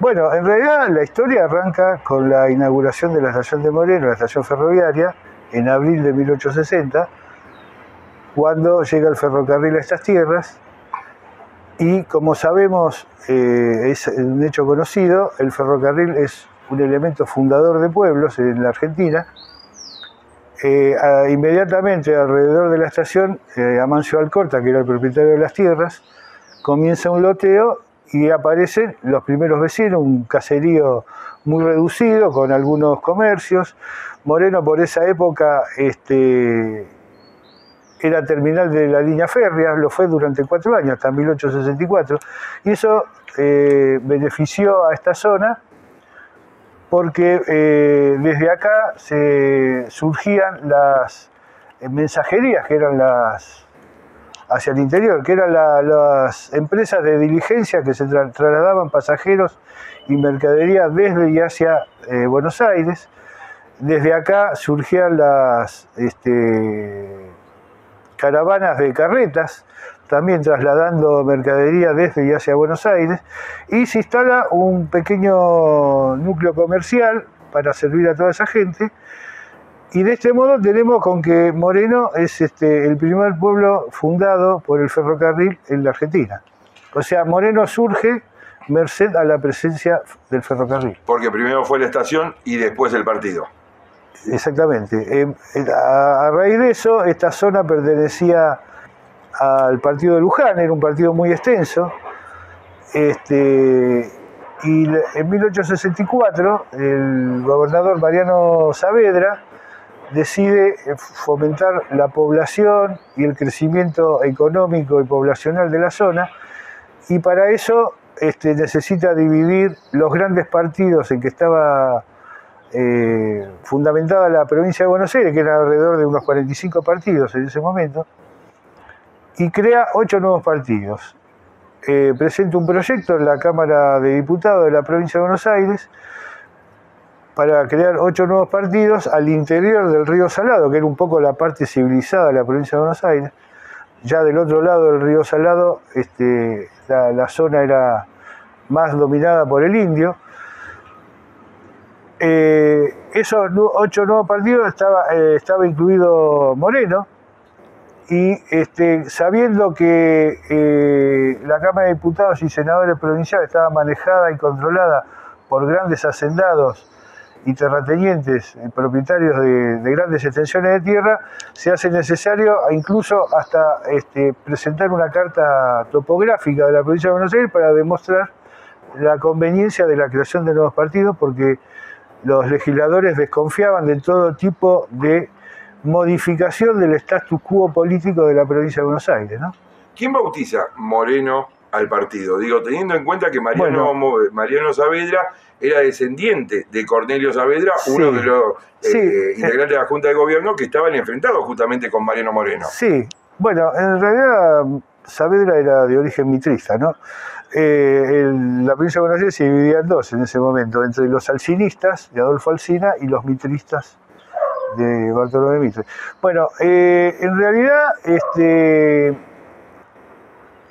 Bueno, en realidad la historia arranca con la inauguración de la estación de Moreno, la estación ferroviaria, en abril de 1860, cuando llega el ferrocarril a estas tierras. Y como sabemos, es un hecho conocido, el ferrocarril es un elemento fundador de pueblos en la Argentina. Inmediatamente alrededor de la estación, Amancio Alcorta, que era el propietario de las tierras, comienza un loteo y aparecen los primeros vecinos, un caserío muy reducido con algunos comercios. Moreno por esa época era terminal de la línea férrea, lo fue durante 4 años, hasta 1864, y eso benefició a esta zona porque desde acá surgían las mensajerías, que eran hacia el interior, que eran las empresas de diligencia que se trasladaban pasajeros y mercadería desde y hacia Buenos Aires. Desde acá surgían las caravanas de carretas, también trasladando mercadería desde y hacia Buenos Aires, y se instala un pequeño núcleo comercial para servir a toda esa gente. Y de este modo tenemos con que Moreno es el primer pueblo fundado por el ferrocarril en la Argentina. O sea, Moreno surge merced a la presencia del ferrocarril. Porque primero fue la estación y después el partido. Exactamente. A raíz de eso, esta zona pertenecía al partido de Luján, era un partido muy extenso. Y en 1864, el gobernador Mariano Saavedra decide fomentar la población y el crecimiento económico y poblacional de la zona, y para eso necesita dividir los grandes partidos en que estaba fundamentada la provincia de Buenos Aires, que eran alrededor de unos 45 partidos en ese momento, y crea 8 nuevos partidos. Presenta un proyecto en la Cámara de Diputados de la provincia de Buenos Aires para crear 8 nuevos partidos al interior del río Salado, que era un poco la parte civilizada de la provincia de Buenos Aires. Ya del otro lado del río Salado, la zona era más dominada por el indio. Esos 8 nuevos partidos estaba incluido Moreno, y sabiendo que la Cámara de Diputados y Senadores Provinciales estaba manejada y controlada por grandes hacendados y terratenientes, propietarios de grandes extensiones de tierra, se hace necesario incluso hasta presentar una carta topográfica de la provincia de Buenos Aires para demostrar la conveniencia de la creación de nuevos partidos, porque los legisladores desconfiaban de todo tipo de modificación del status quo político de la provincia de Buenos Aires, ¿no? ¿Quién bautiza Moreno al partido? Digo, teniendo en cuenta que Mariano Saavedra era descendiente de Cornelio Saavedra, uno de los integrantes de la Junta de Gobierno que estaban enfrentados justamente con Mariano Moreno. Sí, bueno, en realidad Saavedra era de origen mitrista, ¿no? La provincia de Buenos Aires se dividía en dos en ese momento, entre los alcinistas de Adolfo Alsina y los mitristas de Bartolomé Mitre. Bueno, en realidad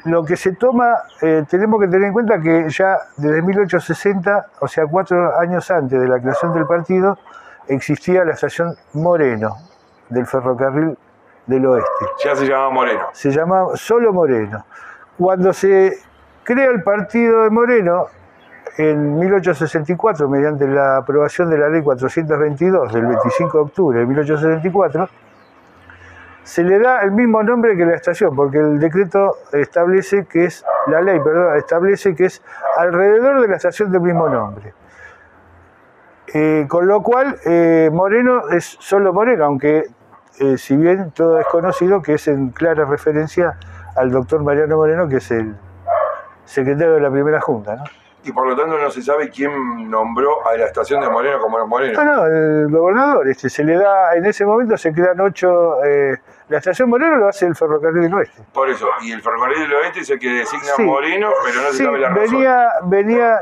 lo que se toma, tenemos que tener en cuenta que ya desde 1860, o sea 4 años antes de la creación del partido, existía la estación Moreno del ferrocarril del oeste. Ya se llamaba Moreno. Se llamaba solo Moreno. Cuando se crea el partido de Moreno, en 1864, mediante la aprobación de la ley 422 del 25 de octubre de 1864, se le da el mismo nombre que la estación, porque el decreto establece que es, la ley, perdón, establece que es alrededor de la estación del mismo nombre. Con lo cual, Moreno es solo Moreno, aunque si bien todo es conocido que es en clara referencia al doctor Mariano Moreno, que es el secretario de la primera junta, ¿no? Y por lo tanto no se sabe quién nombró a la estación de Moreno como Moreno. No, el gobernador, se le da, en ese momento se crean 8, la estación Moreno lo hace el ferrocarril del oeste. Por eso, y el ferrocarril del oeste es el que designa Moreno, pero no se sabe la razón. Venía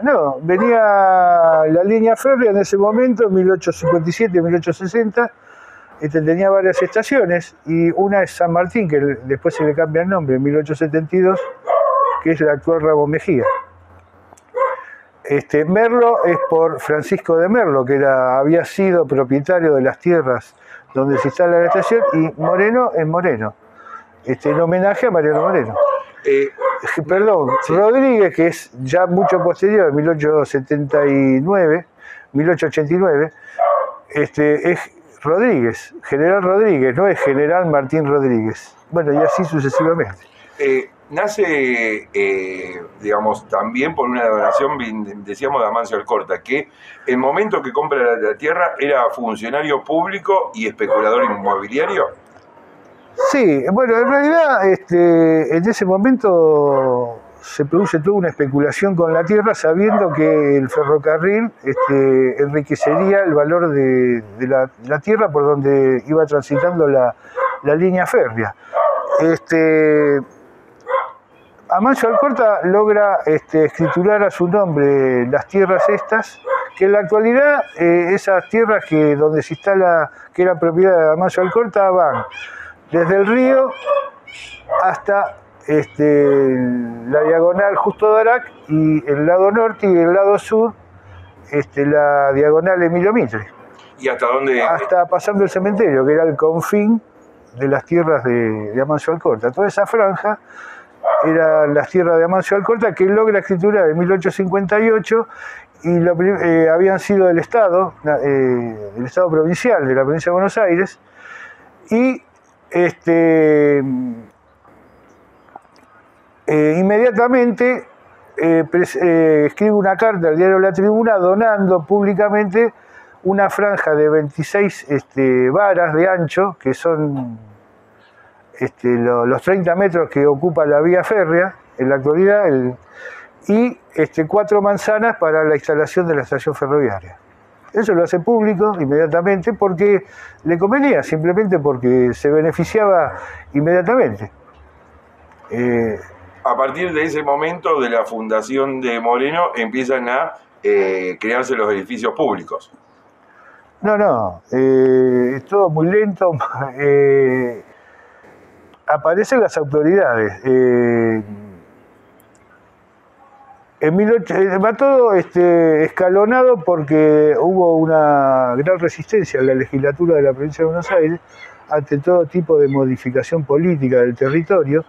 la línea férrea en ese momento, en 1857, 1860, tenía varias estaciones, y una es San Martín, que después se le cambia el nombre, en 1872, que es la actual Ramón Mejía. Merlo es por Francisco de Merlo, que había sido propietario de las tierras donde se instala la estación, y Moreno es Moreno, en homenaje a Mariano Moreno. Perdón, sí. Rodríguez, que es ya mucho posterior, 1889, es Rodríguez, General Rodríguez, no es General Martín Rodríguez. Bueno, y así sucesivamente. Nace, digamos, también por una donación, decíamos, de Amancio Alcorta, que el momento que compra la tierra era funcionario público y especulador inmobiliario. Sí, bueno, en realidad en ese momento se produce toda una especulación con la tierra, sabiendo que el ferrocarril enriquecería el valor de la tierra por donde iba transitando la línea férrea. Amancio Alcorta logra escriturar a su nombre las tierras estas, que en la actualidad esas tierras donde se instala, que era propiedad de Amancio Alcorta, van desde el río hasta la diagonal Justo Darac, y el lado norte y el lado sur la diagonal Emilio Mitre. ¿Y hasta dónde? Hasta pasando el cementerio, que era el confín de las tierras de Amancio Alcorta. Toda esa franja eran las tierras de Amancio Alcorta, que logra escriturar en 1858, y habían sido del Estado provincial de la provincia de Buenos Aires, y inmediatamente escribe una carta al diario La Tribuna donando públicamente una franja de 26 varas de ancho, que son los 30 metros que ocupa la vía férrea en la actualidad, y 4 manzanas para la instalación de la estación ferroviaria. Eso lo hace público inmediatamente porque le convenía, simplemente porque se beneficiaba inmediatamente. A partir de ese momento, de la fundación de Moreno, empiezan a crearse los edificios públicos. No, es todo muy lento. Aparecen las autoridades. Va todo escalonado porque hubo una gran resistencia en la legislatura de la provincia de Buenos Aires ante todo tipo de modificación política del territorio,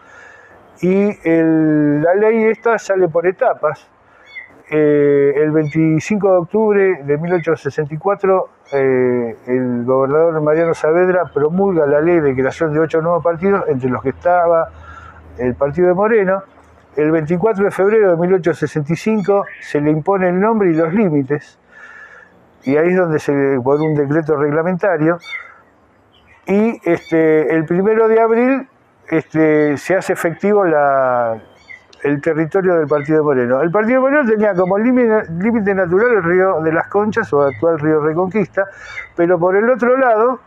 y la ley esta sale por etapas. El 25 de octubre de 1864 el gobernador Mariano Saavedra promulga la ley de creación de 8 nuevos partidos, entre los que estaba el partido de Moreno. El 24 de febrero de 1865 se le impone el nombre y los límites, y ahí es donde por un decreto reglamentario, y el 1 de abril se hace efectivo el territorio del partido de Moreno. El partido de Moreno tenía como límite natural el río de las Conchas, o actual río Reconquista, pero por el otro lado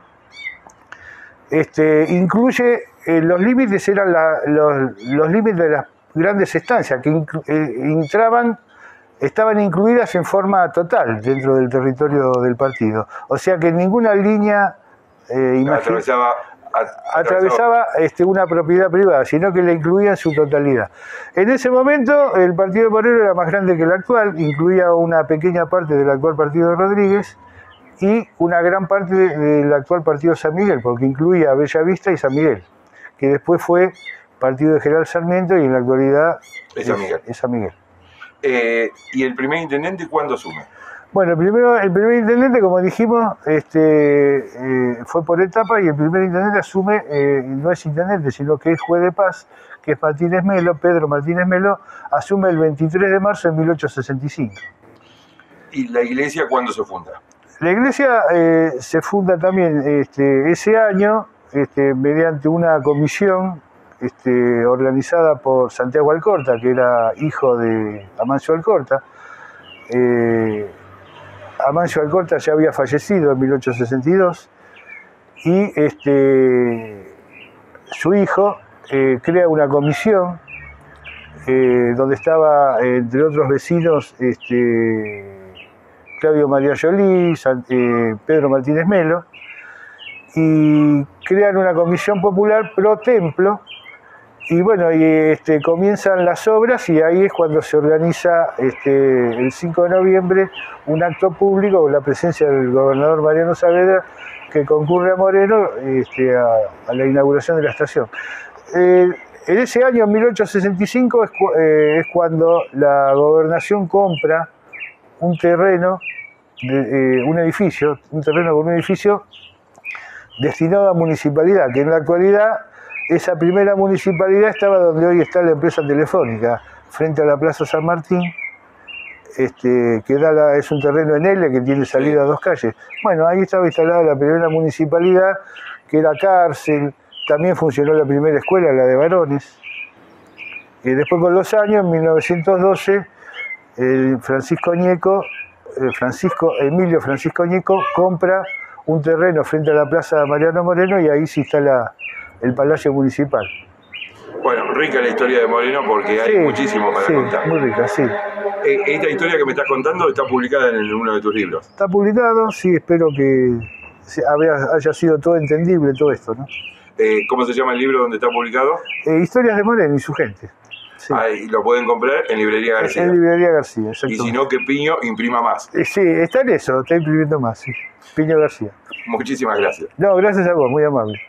incluye, los límites eran los límites de las grandes estancias, que estaban incluidas en forma total dentro del territorio del partido. O sea que ninguna línea atravesaba una propiedad privada, sino que la incluía en su totalidad. En ese momento el partido de Moreno era más grande que el actual, incluía una pequeña parte del actual partido de Rodríguez y una gran parte del actual partido San Miguel, porque incluía Bellavista y San Miguel, que después fue partido de General Sarmiento y en la actualidad es San Miguel. ¿Y el primer intendente cuándo asume? Bueno, el primer intendente, como dijimos, fue por etapa, y el primer intendente asume, no es intendente, sino que es juez de paz, que es Martínez Melo, Pedro Martínez Melo, asume el 23 de marzo de 1865. ¿Y la iglesia cuándo se funda? La iglesia se funda también ese año, mediante una comisión organizada por Santiago Alcorta, que era hijo de Amancio Alcorta. Amancio Alcorta ya había fallecido en 1862, y su hijo crea una comisión donde estaba, entre otros vecinos, Claudio María Jolí, Pedro Martínez Melo, y crean una comisión popular pro templo, Y bueno, comienzan las obras y ahí es cuando se organiza el 5 de noviembre un acto público con la presencia del gobernador Mariano Saavedra, que concurre a Moreno a la inauguración de la estación. En ese año, en 1865, es cuando la gobernación compra un terreno, un terreno con un edificio destinado a municipalidad, que en la actualidad esa primera municipalidad estaba donde hoy está la empresa telefónica, frente a la Plaza San Martín, es un terreno en L que tiene salida a 2 calles. Bueno, ahí estaba instalada la primera municipalidad, que era cárcel, también funcionó la primera escuela, la de varones. Después con los años, en 1912, Emilio Francisco Ñeco compra un terreno frente a la Plaza Mariano Moreno y ahí se instala el Palacio Municipal. Bueno, rica la historia de Moreno porque hay muchísimo para contar. Muy rica, sí. Esta historia que me estás contando está publicada en uno de tus libros. Está publicado, sí, espero que haya sido todo entendible todo esto, ¿no? ¿Cómo se llama el libro donde está publicado? Historias de Moreno y su gente. Sí. Ahí lo pueden comprar en Librería García. En Librería García, exacto. Y si no, que Piño imprima más. Sí, está en eso, está imprimiendo más, sí. Piño García. Muchísimas gracias. No, gracias a vos, muy amable.